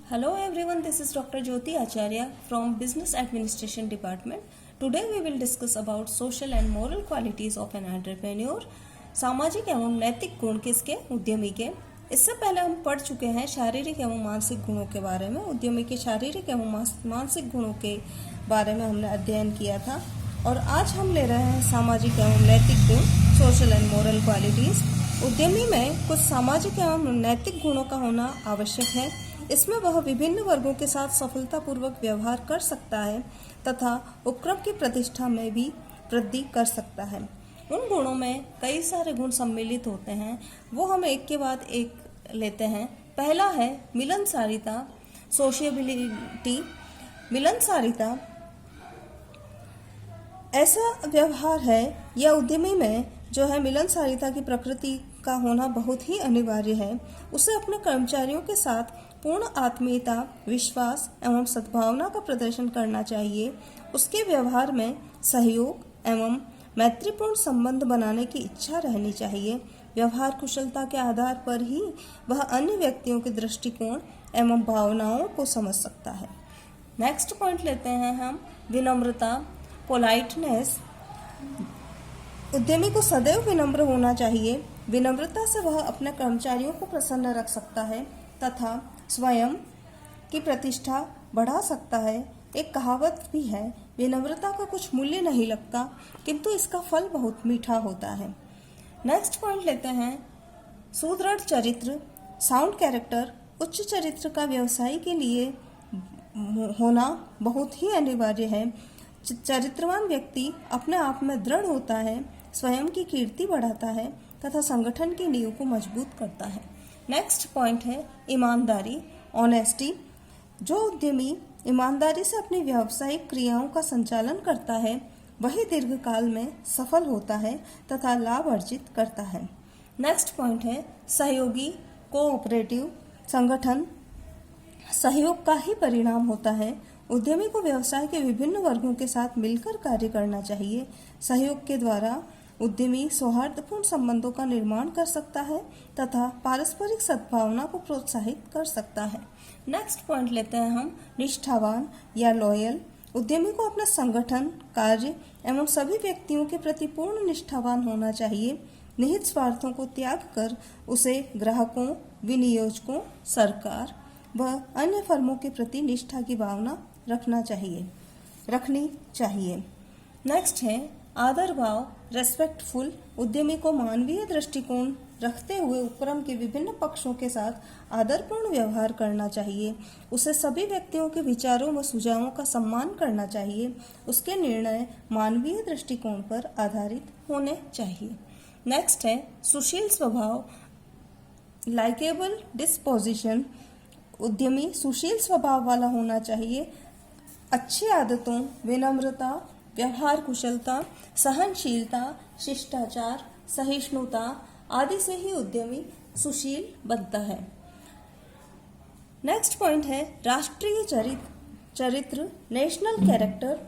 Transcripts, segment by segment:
Hello everyone, this is Dr. Jyoti Acharya from Business Administration Department. Today we will discuss about social and moral qualities of an entrepreneur. सामाजिक एवं नैतिक गुण किसके? उद्यमी के। इससे पहले हम पढ़ चुके हैं शारीरिक एवं मानसिक गुणों के बारे में। उद्यमी के शारीरिक एवं मानसिक गुणों के बारे में हमने अध्ययन किया था और आज हम ले रहे हैं सामाजिक एवं नैतिक गुण, सोशल एंड मोरल क्वालिटीज। उद्यमी में कुछ सामाजिक एवं नैतिक गुणों का होना आवश्यक है। इसमें वह विभिन्न वर्गों के साथ सफलतापूर्वक व्यवहार कर सकता है तथा उपक्रम की प्रतिष्ठा में भी वृद्धि कर सकता है। उन गुणों में कई सारे गुण सम्मिलित होते हैं, वो हम एक के बाद एक लेते हैं। पहला है मिलनसारिता, सोशिएबिलिटी। मिलनसारिता ऐसा व्यवहार है या उद्यमी में जो है मिलनसारिता की प्रकृति का होना बहुत ही अनिवार्य है। उसे अपने कर्मचारियों के साथ पूर्ण आत्मीयता, विश्वास एवं सद्भावना का प्रदर्शन करना चाहिए। उसके व्यवहार में सहयोग एवं मैत्रीपूर्ण संबंध बनाने की इच्छा रहनी चाहिए। व्यवहार कुशलता के आधार पर ही वह अन्य व्यक्तियों के दृष्टिकोण एवं भावनाओं को समझ सकता है। नेक्स्ट पॉइंट लेते हैं हम विनम्रता, पोलाइटनेस। उद्यमी को सदैव विनम्र होना चाहिए। विनम्रता से वह अपने कर्मचारियों को प्रसन्न रख सकता है तथा स्वयं की प्रतिष्ठा बढ़ा सकता है। एक कहावत भी है, विनम्रता का कुछ मूल्य नहीं लगता किंतु इसका फल बहुत मीठा होता है। नेक्स्ट पॉइंट लेते हैं सुदृढ़ चरित्र, साउंड कैरेक्टर। उच्च चरित्र का व्यवसाय के लिए होना बहुत ही अनिवार्य है। चरित्रवान व्यक्ति अपने आप में दृढ़ होता है, स्वयं की कीर्ति बढ़ाता है तथा संगठन की नींव को मजबूत करता है। नेक्स्ट पॉइंट है ईमानदारी, ऑनेस्टी। जो उद्यमी ईमानदारी से अपनी व्यावसायिक क्रियाओं का संचालन करता है वही दीर्घकाल में सफल होता है तथा लाभ अर्जित करता है। नेक्स्ट पॉइंट है सहयोगी, कोऑपरेटिव। संगठन सहयोग का ही परिणाम होता है। उद्यमी को व्यवसाय के विभिन्न वर्गों के साथ मिलकर कार्य करना चाहिए। सहयोग के द्वारा उद्यमी सौहार्दपूर्ण संबंधों का निर्माण कर सकता है तथा पारस्परिक सद्भावना को प्रोत्साहित कर सकता है। नेक्स्ट पॉइंट लेते हैं हम निष्ठावान या लॉयल। उद्यमी को अपने संगठन, कार्य एवं सभी व्यक्तियों के प्रति पूर्ण निष्ठावान होना चाहिए। निहित स्वार्थों को त्याग कर उसे ग्राहकों, विनियोजकों, सरकार व अन्य फर्मों के प्रति निष्ठा की भावना रखनी चाहिए। नेक्स्ट है आदर भाव, रेस्पेक्टफुल। उद्यमी को मानवीय दृष्टिकोण रखते हुए उपक्रम के विभिन्न पक्षों के साथ आदरपूर्ण व्यवहार करना चाहिए। उसे सभी व्यक्तियों के विचारों व सुझावों का सम्मान करना चाहिए। उसके निर्णय मानवीय दृष्टिकोण पर आधारित होने चाहिए। नेक्स्ट है सुशील स्वभाव, लाइकेबल डिस्पोजिशन। उद्यमी सुशील स्वभाव वाला होना चाहिए। अच्छी आदतों, विनम्रता, व्यवहार कुशलता, सहनशीलता, शिष्टाचार, सहिष्णुता आदि से ही उद्यमी सुशील बनता है। नेक्स्ट पॉइंट है राष्ट्रीय चरित्र, नेशनल कैरेक्टर।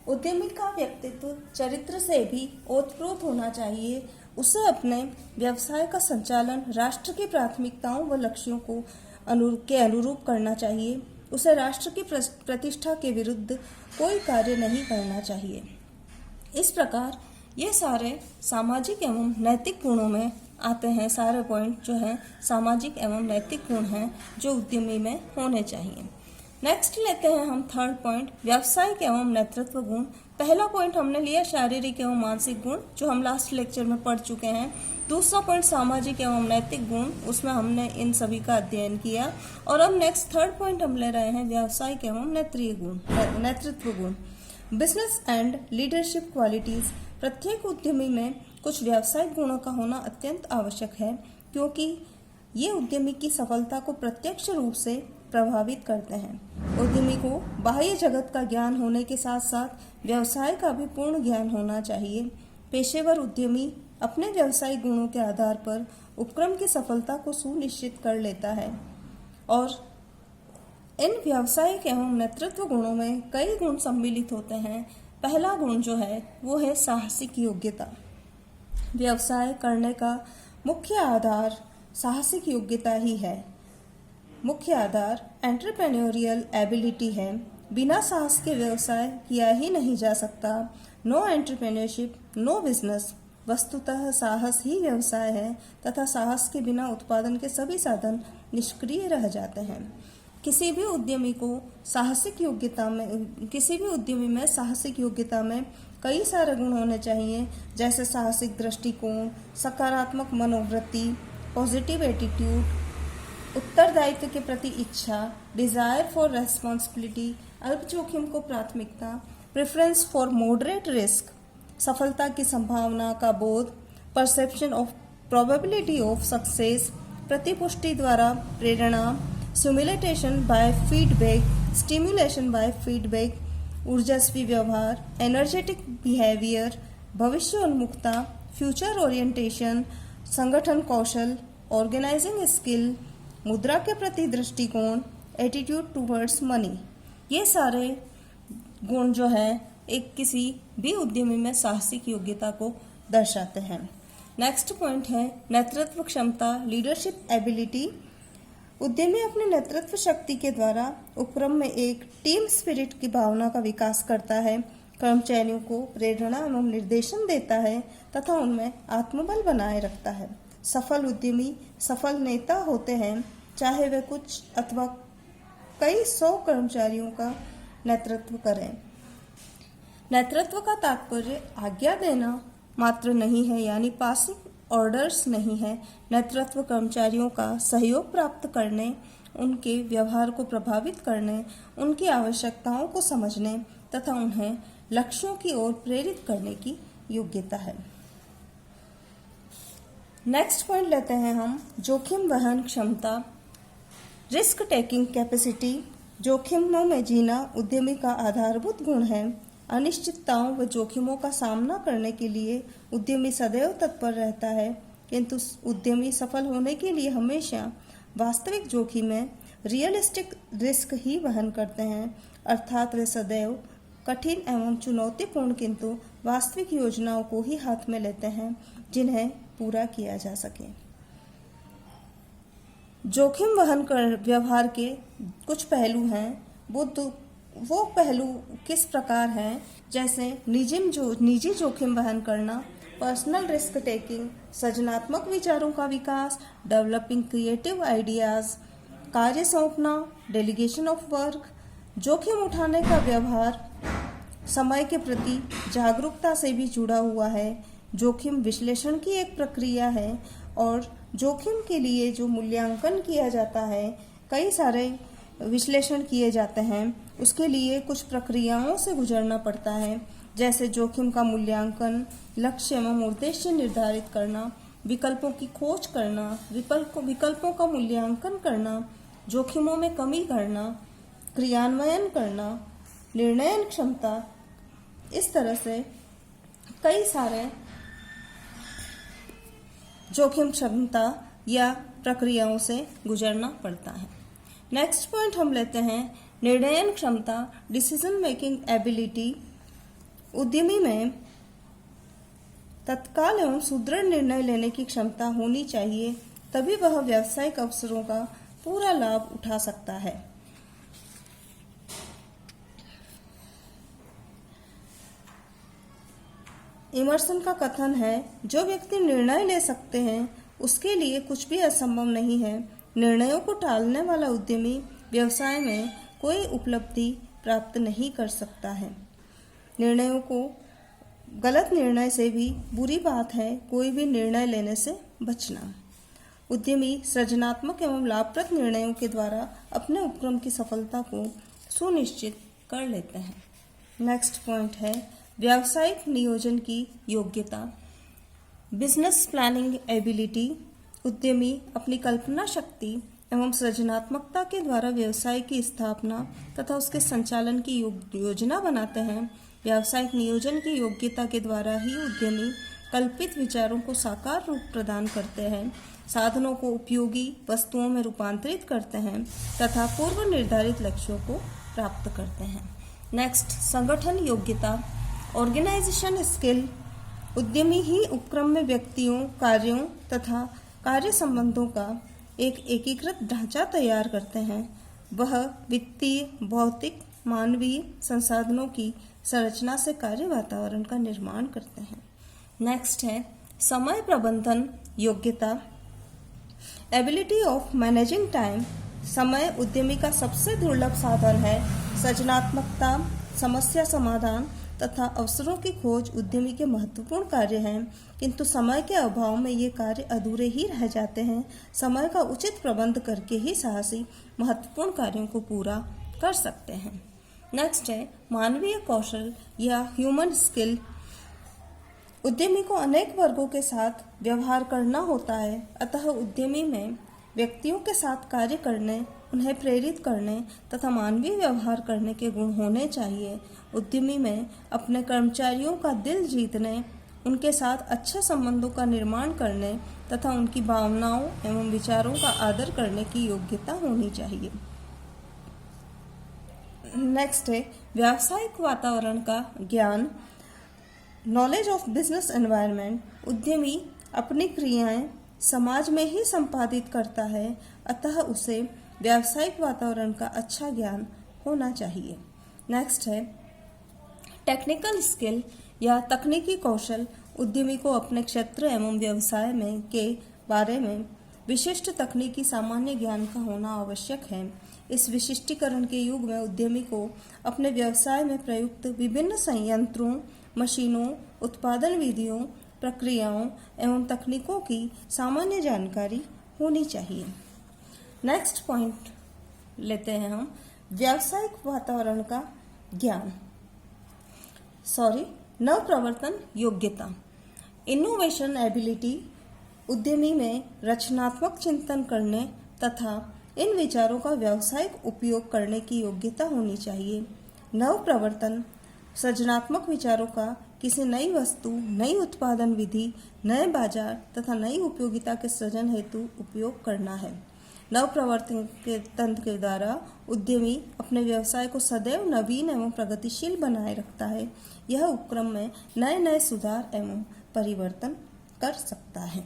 उद्यमी का व्यक्तित्व चरित्र से भी ओतप्रोत होना चाहिए। उसे अपने व्यवसाय का संचालन राष्ट्र की प्राथमिकताओं व लक्ष्यों को के अनुरूप करना चाहिए। उसे राष्ट्र की प्रतिष्ठा के विरुद्ध कोई कार्य नहीं करना चाहिए। इस प्रकार ये सारे सामाजिक एवं नैतिक गुणों में आते हैं। सारे पॉइंट जो हैं सामाजिक एवं नैतिक गुण हैं जो उद्यमी में होने चाहिए। नेक्स्ट लेते हैं हम थर्ड पॉइंट, व्यावसायिक एवं नेतृत्व गुण। पहला पॉइंट हमने लिया शारीरिक एवं मानसिक गुण जो हम लास्ट लेक्चर में पढ़ चुके हैं। दूसरा पॉइंट सामाजिक एवं नैतिक गुण, उसमें हमने इन सभी का अध्ययन किया। और अब नेक्स्ट थर्ड पॉइंट हम ले रहे हैं व्यावसायिक एवं नेतृत्व गुण, बिजनेस एंड लीडरशिप क्वालिटीज। प्रत्येक उद्यमी में कुछ व्यावसायिक गुणों का होना अत्यंत आवश्यक है क्योंकि ये उद्यमी की सफलता को प्रत्यक्ष रूप से प्रभावित करते हैं। उद्यमी को बाह्य जगत का ज्ञान होने के साथ साथ व्यवसाय का भी पूर्ण ज्ञान होना चाहिए। पेशेवर उद्यमी अपने व्यावसायिक गुणों के आधार पर उपक्रम की सफलता को सुनिश्चित कर लेता है और इन व्यावसायिक एवं नेतृत्व गुणों में कई गुण सम्मिलित होते हैं। पहला गुण जो है वो है साहसिक योग्यता। व्यवसाय करने का मुख्य आधार साहसिक योग्यता ही है। मुख्य आधार एंटरप्रेन्योरियल एबिलिटी है। बिना साहस के व्यवसाय किया ही नहीं जा सकता। No entrepreneurship no business. वस्तुतः साहस ही व्यवसाय है तथा साहस के बिना उत्पादन के सभी साधन निष्क्रिय रह जाते हैं। किसी भी उद्यमी में साहसिक योग्यता में कई सारे गुण होने चाहिए, जैसे साहसिक दृष्टिकोण, सकारात्मक मनोवृत्ति, पॉजिटिव एटीट्यूड, उत्तरदायित्व के प्रति इच्छा, डिजायर फॉर रेस्पॉन्सिबिलिटी, अल्प जोखिम को प्राथमिकता, प्रेफरेंस फॉर मॉडरेट रिस्क, सफलता की संभावना का बोध, perception of probability of success, प्रतिपुष्टि द्वारा प्रेरणा, स्टिमुलेशन बाय फीडबैक, ऊर्जस्वी व्यवहार, एनर्जेटिक बिहेवियर, भविष्य उन्मुखता, फ्यूचर ओरिएंटेशन, संगठन कौशल, ऑर्गेनाइजिंग स्किल, मुद्रा के प्रति दृष्टिकोण, एटीट्यूड टुवर्ड्स मनी। ये सारे गुण जो है एक किसी भी उद्यमी में साहसिक योग्यता को दर्शाते हैं। नेक्स्ट पॉइंट है नेतृत्व क्षमता, लीडरशिप एबिलिटी। उद्यमी अपने नेतृत्व शक्ति के द्वारा उपक्रम में एक टीम स्पिरिट की भावना का विकास करता है, कर्मचारियों को प्रेरणा एवं निर्देशन देता है तथा उनमें आत्मबल बनाए रखता है। सफल उद्यमी सफल नेता होते हैं, चाहे वे कुछ अथवा कई 100 कर्मचारियों का नेतृत्व करें। नेतृत्व का तात्पर्य आज्ञा देना मात्र नहीं है, यानी पासिंग ऑर्डर्स नहीं है। नेतृत्व कर्मचारियों का सहयोग प्राप्त करने, उनके व्यवहार को प्रभावित करने, उनकी आवश्यकताओं को समझने तथा उन्हें लक्ष्यों की ओर प्रेरित करने की योग्यता है। नेक्स्ट पॉइंट लेते हैं हम जोखिम वहन क्षमता, रिस्क टेकिंग कैपेसिटी। जोखिमों में जीना उद्यमी का आधारभूत गुण है। अनिश्चितताओं व जोखिमों का सामना करने के लिए उद्यमी सदैव तत्पर रहता है, किंतु उद्यमी सफल होने के लिए हमेशा वास्तविक जोखिम में रियलिस्टिक रिस्क ही वहन करते हैं, अर्थात वे सदैव कठिन एवं चुनौतीपूर्ण किंतु वास्तविक योजनाओं को ही हाथ में लेते हैं जिन्हें पूरा किया जा सके। जोखिम वहन कर व्यवहार के कुछ पहलू हैं। वो पहलू किस प्रकार हैं, जैसे निजी जोखिम वहन करना, पर्सनल रिस्क टेकिंग, सृजनात्मक विचारों का विकास, डेवलपिंग क्रिएटिव आइडियाज, कार्य सौंपना, डेलीगेशन ऑफ वर्क। जोखिम उठाने का व्यवहार समय के प्रति जागरूकता से भी जुड़ा हुआ है। जोखिम विश्लेषण की एक प्रक्रिया है और जोखिम के लिए जो मूल्यांकन किया जाता है, कई सारे विश्लेषण किए जाते हैं, उसके लिए कुछ प्रक्रियाओं से गुजरना पड़ता है, जैसे जोखिम का मूल्यांकन, लक्ष्य एवं उद्देश्य निर्धारित करना, विकल्पों की खोज करना, विकल्पों का मूल्यांकन करना, जोखिमों में कमी करना, क्रियान्वयन करना, निर्णय क्षमता। इस तरह से कई सारे जोखिम क्षमता या प्रक्रियाओं से गुजरना पड़ता है। नेक्स्ट पॉइंट हम लेते हैं निर्णयन क्षमता, डिसीजन मेकिंग एबिलिटी। उद्यमी में तत्काल एवं सुदृढ़ निर्णय लेने की क्षमता होनी चाहिए, तभी वह व्यावसायिक अवसरों का पूरा लाभ उठा सकता है। इमर्सन का कथन है, जो व्यक्ति निर्णय ले सकते हैं उसके लिए कुछ भी असंभव नहीं है। निर्णयों को टालने वाला उद्यमी व्यवसाय में कोई उपलब्धि प्राप्त नहीं कर सकता है। गलत निर्णय से भी बुरी बात है कोई भी निर्णय लेने से बचना। उद्यमी सृजनात्मक एवं लाभप्रद निर्णयों के द्वारा अपने उपक्रम की सफलता को सुनिश्चित कर लेते हैं। नेक्स्ट पॉइंट है व्यावसायिक नियोजन की योग्यता, बिजनेस प्लानिंग एबिलिटी। उद्यमी अपनी कल्पना शक्ति एवं सृजनात्मकता के द्वारा व्यवसाय की स्थापना तथा उसके संचालन की योजना बनाते हैं। व्यावसायिक नियोजन की योग्यता के द्वारा ही उद्यमी कल्पित विचारों को साकार रूप प्रदान करते हैं, साधनों को उपयोगी वस्तुओं में रूपांतरित करते हैं तथा पूर्व निर्धारित लक्ष्यों को प्राप्त करते हैं। नेक्स्ट, संगठन योग्यता, ऑर्गेनाइजेशन स्किल। उद्यमी ही उपक्रम में व्यक्तियों, कार्यों तथा कार्य संबंधों का एक एकीकृत ढांचा तैयार करते हैं। वह वित्तीय, भौतिक, मानवीय संसाधनों की संरचना से कार्य वातावरण का निर्माण करते हैं। नेक्स्ट है समय प्रबंधन योग्यता। Ability of managing time. समय उद्यमी का सबसे दुर्लभ साधन है। सृजनात्मकता, समस्या समाधान तथा अवसरों की खोज उद्यमी के महत्वपूर्ण कार्य हैं, किंतु समय के अभाव में ये कार्य अधूरे ही रह जाते हैं। समय का उचित प्रबंध करके ही साहसी महत्वपूर्ण कार्यों को पूरा कर सकते हैं। नेक्स्ट है मानवीय कौशल या ह्यूमन स्किल। उद्यमी को अनेक वर्गों के साथ व्यवहार करना होता है, अतः उद्यमी में व्यक्तियों के साथ कार्य करने, उन्हें प्रेरित करने तथा मानवीय व्यवहार करने के गुण होने चाहिए। उद्यमी में अपने कर्मचारियों का दिल जीतने, उनके साथ अच्छे संबंधों का निर्माण करने तथा उनकी भावनाओं एवं विचारों का आदर करने की योग्यता होनी चाहिए। नेक्स्ट है व्यावसायिक वातावरण का ज्ञान। Knowledge of business environment. उद्यमी अपनी क्रियाएं समाज में ही संपादित करता है, अतः उसे व्यावसायिक वातावरण का अच्छा ज्ञान होना चाहिए। नेक्स्ट है टेक्निकल स्किल या तकनीकी कौशल। उद्यमी को अपने क्षेत्र एवं व्यवसाय में के बारे में विशिष्ट तकनीकी सामान्य ज्ञान का होना आवश्यक है। इस विशिष्टीकरण के युग में उद्यमी को अपने व्यवसाय में प्रयुक्त विभिन्न संयंत्रों, मशीनों, उत्पादन विधियों, प्रक्रियाओं एवं तकनीकों की सामान्य जानकारी होनी चाहिए। नेक्स्ट पॉइंट लेते हैं हम व्यावसायिक वातावरण का ज्ञान। नवप्रवर्तन योग्यता। Innovation ability. उद्यमी में रचनात्मक चिंतन करने तथा इन विचारों का व्यावसायिक उपयोग करने की योग्यता होनी चाहिए। नवप्रवर्तन सृजनात्मक विचारों का किसी नई वस्तु, नई उत्पादन विधि, नए बाजार तथा नई उपयोगिता के सृजन हेतु उपयोग करना है। नवप्रवर्तन के तंत्र के द्वारा उद्यमी अपने व्यवसाय को सदैव नवीन एवं प्रगतिशील बनाए रखता है। यह उपक्रम में नए नए सुधार एवं परिवर्तन कर सकता है।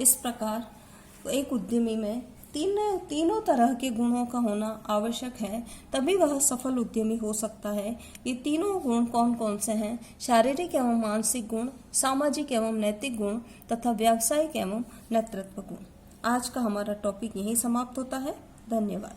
इस प्रकार एक उद्यमी में तीनों तरह के गुणों का होना आवश्यक है, तभी वह सफल उद्यमी हो सकता है। ये तीनों गुण कौन कौन से हैं? शारीरिक एवं मानसिक गुण, सामाजिक एवं नैतिक गुण तथा व्यावसायिक एवं नेतृत्व गुण। आज का हमारा टॉपिक यहीं समाप्त होता है। धन्यवाद।